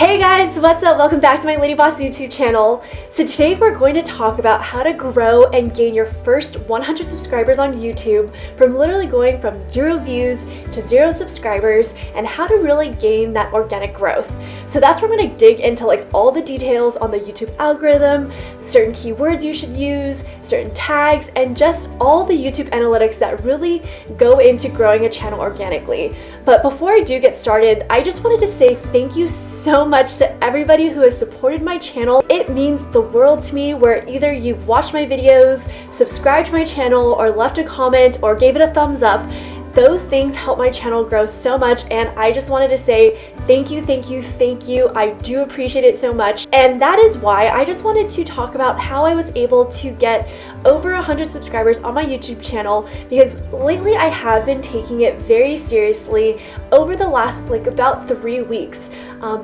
Hey guys, what's up? Welcome back to my Lady Boss YouTube channel. So today we're going to talk about how to grow and gain your first 100 subscribers on YouTube from literally going from 0 views to 0 subscribers and how to really gain that organic growth. So that's where I'm going to dig into all the details on the YouTube algorithm, certain keywords you should use, certain tags, and just all the YouTube analytics that really go into growing a channel organically. But before I do get started, I just wanted to say thank you so much to everybody who has supported my channel. It means the world to me where either you've watched my videos, subscribed to my channel, or left a comment or gave it a thumbs up. Those things help my channel grow so much, and I just wanted to say thank you, thank you, thank you. I do appreciate it so much. And that is why I just wanted to talk about how I was able to get over 100 subscribers on my YouTube channel, because lately I have been taking it very seriously over the last about 3 weeks.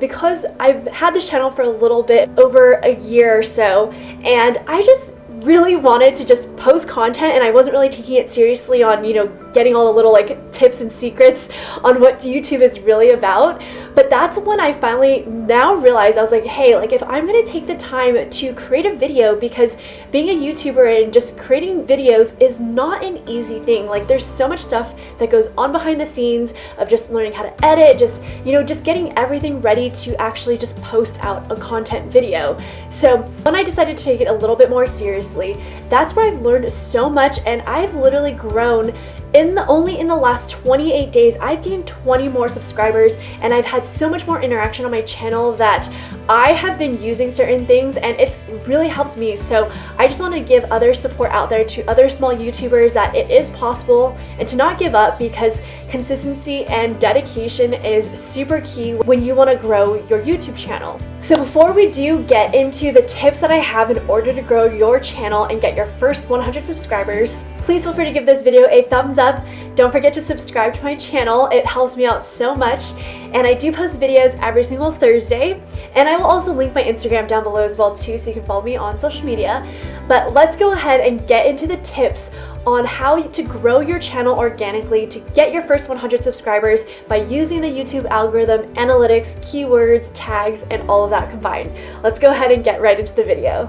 Because I've had this channel for a little bit over a year or so, and I just really wanted to just post content, and I wasn't really taking it seriously on getting all the little tips and secrets on what YouTube is really about. But that's when I finally now realized, I was like, hey, if I'm gonna take the time to create a video, because being a YouTuber and just creating videos is not an easy thing. There's so much stuff that goes on behind the scenes of just learning how to edit, just getting everything ready to actually just post out a content video. So when I decided to take it a little bit more seriously, that's where I've learned so much, and I've literally grown. Only in the last 28 days, I've gained 20 more subscribers, and I've had so much more interaction on my channel that I have been using certain things, and it's really helped me. So I just want to give other support out there to other small YouTubers that it is possible, and to not give up, because consistency and dedication is super key when you want to grow your YouTube channel. So before we do get into the tips that I have in order to grow your channel and get your first 100 subscribers, please feel free to give this video a thumbs up. Don't forget to subscribe to my channel. It helps me out so much. And I do post videos every single Thursday. And I will also link my Instagram down below as well too, so you can follow me on social media. But let's go ahead and get into the tips on how to grow your channel organically to get your first 100 subscribers by using the YouTube algorithm, analytics, keywords, tags, and all of that combined. Let's go ahead and get right into the video.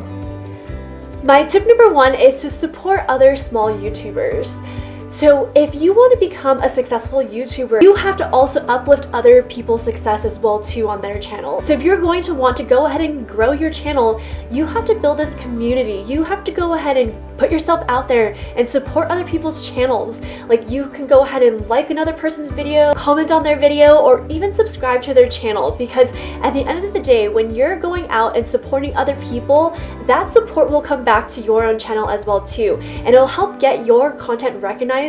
My tip number 1 is to support other small YouTubers. So if you want to become a successful YouTuber, you have to also uplift other people's success as well too on their channel. So if you're going to want to go ahead and grow your channel, you have to build this community. You have to go ahead and put yourself out there and support other people's channels. You can go ahead and like another person's video, comment on their video, or even subscribe to their channel, because at the end of the day, when you're going out and supporting other people, that support will come back to your own channel as well too, and it'll help get your content recognized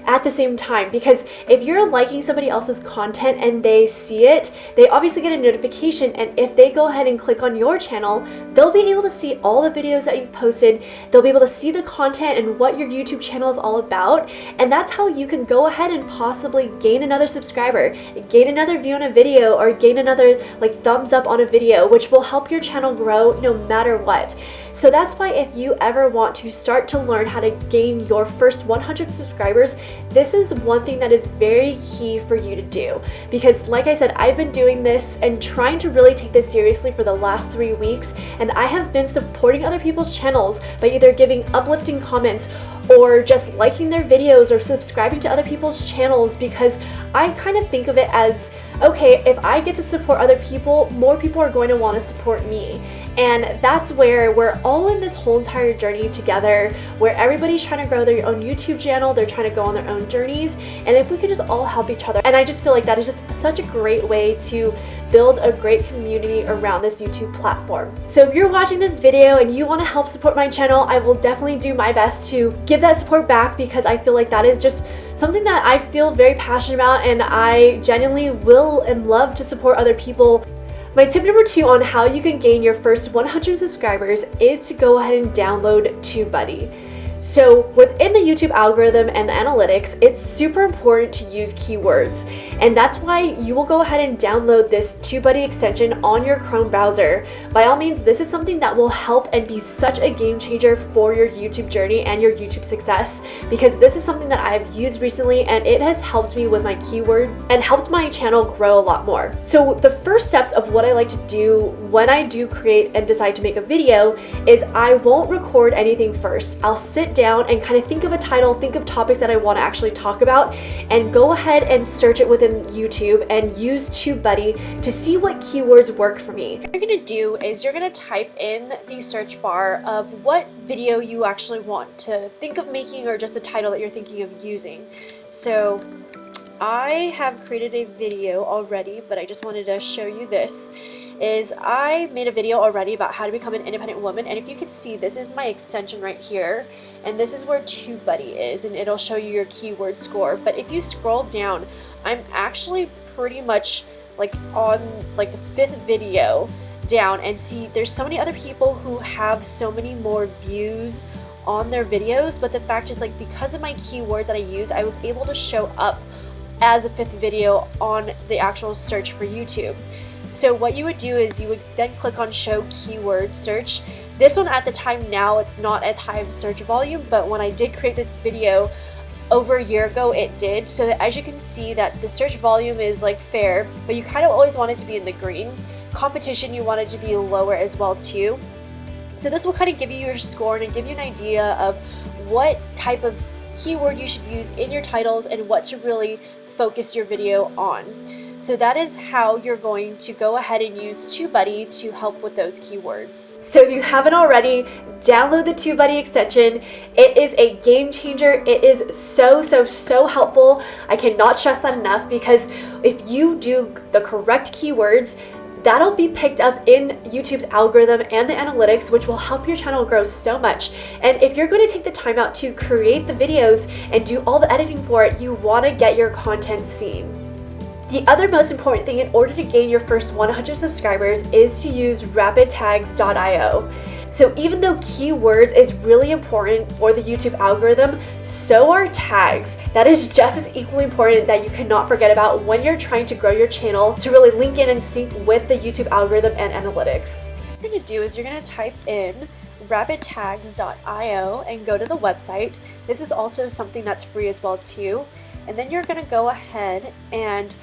at the same time. Because if you're liking somebody else's content and they see it, they obviously get a notification, and if they go ahead and click on your channel, they'll be able to see all the videos that you've posted. They'll be able to see the content and what your YouTube channel is all about, and that's how you can go ahead and possibly gain another subscriber, gain another view on a video, or gain another thumbs up on a video, which will help your channel grow no matter what. So that's why if you ever want to start to learn how to gain your first 100 subscribers, this is one thing that is very key for you to do. Because like I said, I've been doing this and trying to really take this seriously for the last 3 weeks, and I have been supporting other people's channels by either giving uplifting comments or just liking their videos or subscribing to other people's channels, because I kind of think of it as, okay, if I get to support other people, more people are going to want to support me. And that's where we're all in this whole entire journey together, where everybody's trying to grow their own YouTube channel, they're trying to go on their own journeys, and if we could just all help each other. And I just feel like that is just such a great way to build a great community around this YouTube platform. So if you're watching this video and you want to help support my channel, I will definitely do my best to give that support back, because I feel like that is just something that I feel very passionate about, and I genuinely will and love to support other people. My tip number 2 on how you can gain your first 100 subscribers is to go ahead and download Tubebuddy. So within the YouTube algorithm and the analytics, it's super important to use keywords. And that's why you will go ahead and download this Tubebuddy extension on your Chrome browser. By all means, this is something that will help and be such a game changer for your YouTube journey and your YouTube success, because this is something that I've used recently and it has helped me with my keywords and helped my channel grow a lot more. So the first steps of what I like to do when I do create and decide to make a video is I won't record anything first. I'll sit down and kind of think of a title, think of topics that I want to actually talk about, and go ahead and search it within YouTube and use Tubebuddy to see what keywords work for me. What you're going to do is you're going to type in the search bar of what video you actually want to think of making, or just a title that you're thinking of using. So I have created a video already, but I just wanted to show you this. I made a video already about how to become an independent woman, and if you can see, this is my extension right here, and this is where Tubebuddy is, and it'll show you your keyword score. But if you scroll down, I'm actually pretty much like on like the 5th video down, and see there's so many other people who have so many more views on their videos, but the fact is, like, because of my keywords that I use, I was able to show up as a 5th video on the actual search for YouTube. So what you would do is you would then click on show keyword search. This one at the time now, it's not as high of search volume, but when I did create this video over a year ago, it did. So that, as you can see, that the search volume is like fair, but you kind of always want it to be in the green. Competition, you want it to be lower as well too. So this will kind of give you your score and give you an idea of what type of keyword you should use in your titles and what to really focus your video on. So that is how you're going to go ahead and use Tubebuddy to help with those keywords. So if you haven't already, download the Tubebuddy extension. It is a game changer. It is so helpful. I cannot stress that enough, because if you do the correct keywords, that'll be picked up in YouTube's algorithm and the analytics, which will help your channel grow so much. And if you're going to take the time out to create the videos and do all the editing for it, you want to get your content seen. The other most important thing in order to gain your first 100 subscribers is to use rapidtags.io. So even though keywords is really important for the YouTube algorithm, so are tags. That is just as equally important, that you cannot forget about when you're trying to grow your channel to really link in and sync with the YouTube algorithm and analytics. What you're going to do is you're going to type in rapidtags.io and go to the website. This is also something that's free as well too. And then you're going to go ahead and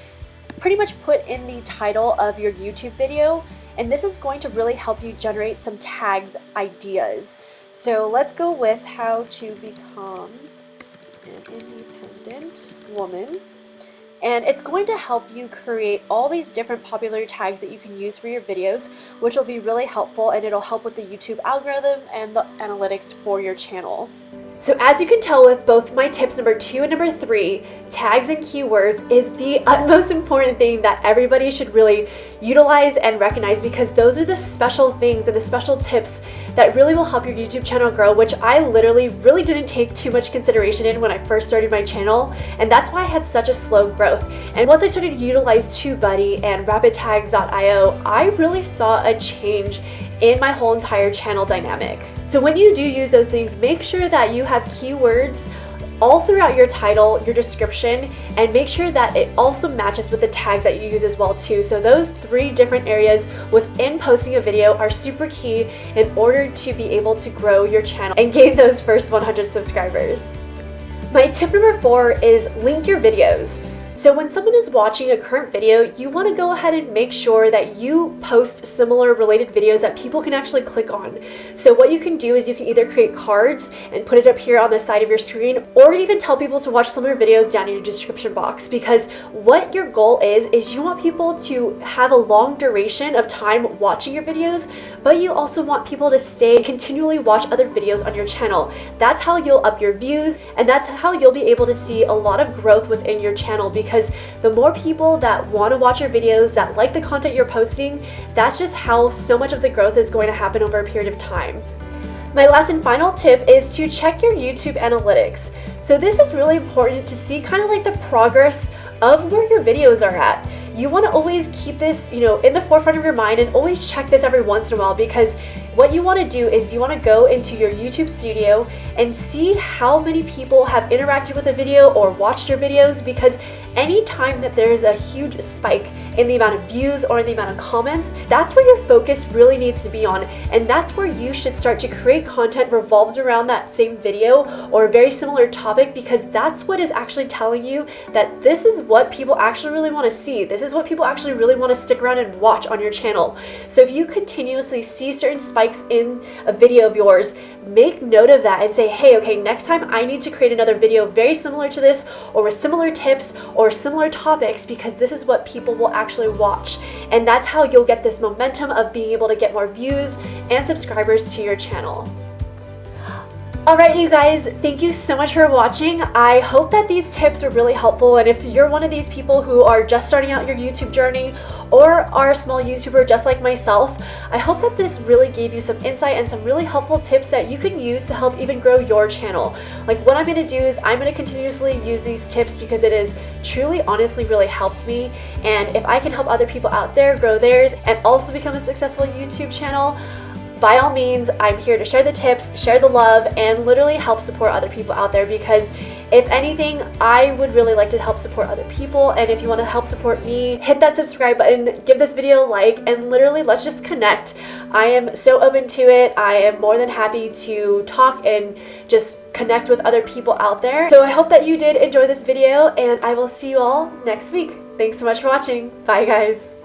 pretty much put in the title of your YouTube video, and this is going to really help you generate some tags ideas. So let's go with how to become an independent woman, and it's going to help you create all these different popular tags that you can use for your videos, which will be really helpful, and it'll help with the YouTube algorithm and the analytics for your channel. So as you can tell with both my tips number 2 and number 3, tags and keywords is the utmost important thing that everybody should really utilize and recognize, because those are the special things and the special tips that really will help your YouTube channel grow, which I literally really didn't take too much consideration in when I first started my channel, and that's why I had such a slow growth. And once I started to utilize Tubebuddy and rapidtags.io, I really saw a change in my whole entire channel dynamic. So when you do use those things, make sure that you have keywords all throughout your title, your description, and make sure that it also matches with the tags that you use as well too. So those 3 different areas within posting a video are super key in order to be able to grow your channel and gain those first 100 subscribers. My tip number 4 is link your videos. So when someone is watching a current video, you want to go ahead and make sure that you post similar related videos that people can actually click on. So what you can do is you can either create cards and put it up here on the side of your screen, or even tell people to watch similar videos down in your description box, because what your goal is you want people to have a long duration of time watching your videos, but you also want people to stay and continually watch other videos on your channel. That's how you'll up your views, and that's how you'll be able to see a lot of growth within your channel, because the more people that want to watch your videos, that like the content you're posting, that's just how so much of the growth is going to happen over a period of time. My last and final tip is to check your YouTube analytics. So this is really important to see kind of like the progress of where your videos are at. You want to always keep this, in the forefront of your mind, and always check this every once in a while, because what you want to do is you want to go into your YouTube studio and see how many people have interacted with a video or watched your videos, because anytime that there's a huge spike in the amount of views or in the amount of comments, that's where your focus really needs to be on, and that's where you should start to create content revolved around that same video or a very similar topic, because that's what is actually telling you that this is what people actually really want to see. This is what people actually really want to stick around and watch on your channel. So if you continuously see certain spikes in a video of yours, make note of that and say, hey, okay, next time I need to create another video very similar to this, or with similar tips or similar topics, because this is what people will actually watch. And that's how you'll get this momentum of being able to get more views and subscribers to your channel. Alright, you guys, thank you so much for watching. I hope that these tips were really helpful, and if you're one of these people who are just starting out your YouTube journey or are a small YouTuber just like myself, I hope that this really gave you some insight and some really helpful tips that you can use to help even grow your channel. Like, what I'm going to do is I'm going to continuously use these tips because it has truly, honestly, really helped me, and if I can help other people out there grow theirs and also become a successful YouTube channel, by all means, I'm here to share the tips, share the love, and literally help support other people out there, because if anything, I would really like to help support other people. And if you want to help support me, hit that subscribe button, give this video a like, and literally let's just connect. I am so open to it. I am more than happy to talk and just connect with other people out there. So I hope that you did enjoy this video, and I will see you all next week. Thanks so much for watching. Bye, guys.